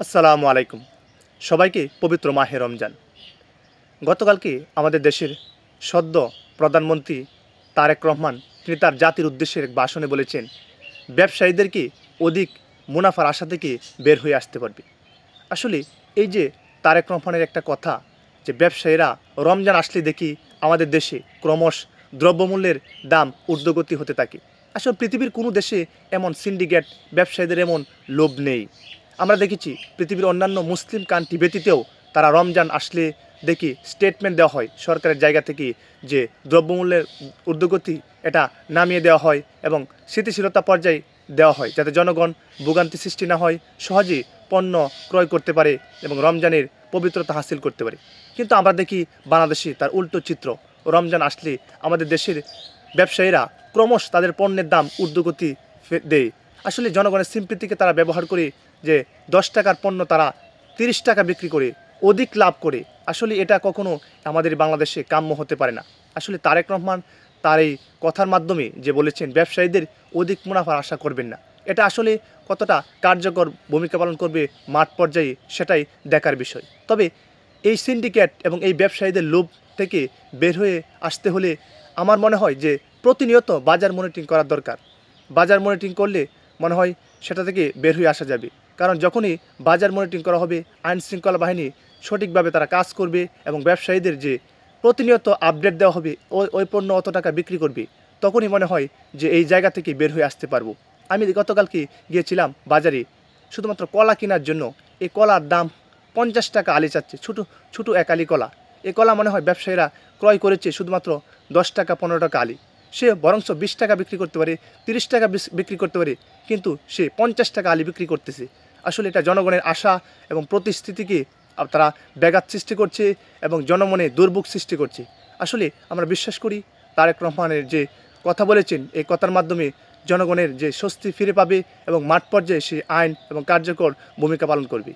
আসসালামু আলাইকুম। সবাইকে পবিত্র মাহে রমজান। গতকালকে আমাদের দেশের সদ্য প্রধানমন্ত্রী তারেক রহমান তিনি তার জাতির উদ্দেশ্যে এক ভাষণে বলেছেন, ব্যবসায়ীদেরকে অধিক মুনাফার আশা থেকে বের হয়ে আসতে পারবে। আসলে এই যে তারেক রহমানের একটা কথা, যে ব্যবসায়ীরা রমজান আসলে দেখি আমাদের দেশে ক্রমশ দ্রব্যমূল্যের দাম ঊর্ধ্বগতি হতে থাকে। আসলে পৃথিবীর কোনো দেশে এমন সিন্ডিকেট ব্যবসায়ীদের এমন লোভ নেই। আমরা দেখেছি পৃথিবীর অন্যান্য মুসলিম কান্ট্রি ব্যতীতেও তারা রমজান আসলে দেখি স্টেটমেন্ট দেওয়া হয় সরকারের জায়গা থেকে, যে দ্রব্যমূল্যের ঊর্ধ্বগতি এটা নামিয়ে দেওয়া হয় এবং স্থিতিশীলতা পর্যায়ে দেওয়া হয়, যাতে জনগণ ভোগান্তি সৃষ্টি না হয়, সহজেই পণ্য ক্রয় করতে পারে এবং রমজানের পবিত্রতা হাসিল করতে পারে। কিন্তু আমরা দেখি বাংলাদেশে তার উল্টো চিত্র। রমজান আসলে আমাদের দেশের ব্যবসায়ীরা ক্রমশ তাদের পণ্যের দাম ঊর্ধ্বগতি দেয়। আসলে জনগণের সিম্পথিকে তারা ব্যবহার করে, যে 10 টাকার পণ্য তারা 30 টাকা বিক্রি করে অধিক লাভ করে। আসলে এটা কখনো আমাদের বাংলাদেশে কাম্য হতে পারে না। আসলে তারেক রহমান তার এই কথার মাধ্যমে যে বলেছেন ব্যবসায়ীদের অধিক মুনাফার আশা করবেন না, এটা আসলে কতটা কার্যকর ভূমিকা পালন করবে মাঠ পর্যায়ে সেটাই দেখার বিষয়। তবে এই সিন্ডিকেট এবং এই ব্যবসায়ীদের লোভ থেকে বের হয়ে আসতে হলে আমার মনে হয় যে প্রতিনিয়ত বাজার মনিটরিং করার দরকার। বাজার মনিটরিং করলে মনে হয় সেটা থেকে বের হয়ে আসা যাবে। কারণ যখনই বাজার মনিটরিং করা হবে, আইন শৃঙ্খলা বাহিনী সঠিকভাবে তারা কাজ করবে এবং ব্যবসায়ীদের যে প্রতিনিয়ত আপডেট দেওয়া হবে, ওই পণ্য অত টাকা বিক্রি করবে, তখনই মনে হয় যে এই জায়গা থেকে বের হয়ে আসতে পারবো। আমি গতকালকে গিয়েছিলাম বাজারে শুধুমাত্র কলা কেনার জন্য। এই কলার দাম 50 টাকা আলি চাচ্ছে, ছোটো ছোটো এক আলি কলা। এই কলা মনে হয় ব্যবসায়ীরা ক্রয় করেছে শুধুমাত্র 10 টাকা 15 টাকা আলি। সে বরঞ্চ 20 টাকা বিক্রি করতে পারে, 30 টাকা বিক্রি করতে পারে, কিন্তু সে 50 টাকা আলি বিক্রি করতেছে। আসলে এটা জনগণের আশা এবং প্রতিশ্রুতিকে তারা ব্যাঘাত সৃষ্টি করছে এবং জনমনে দুর্ভোগ সৃষ্টি করছে। আসলে আমরা বিশ্বাস করি তারেক রহমানের যে কথা বলেছেন, এই কথার মাধ্যমে জনগণের যে স্বস্তি ফিরে পাবে এবং মাঠ পর্যায়ে সে আইন এবং কার্যকর ভূমিকা পালন করবে।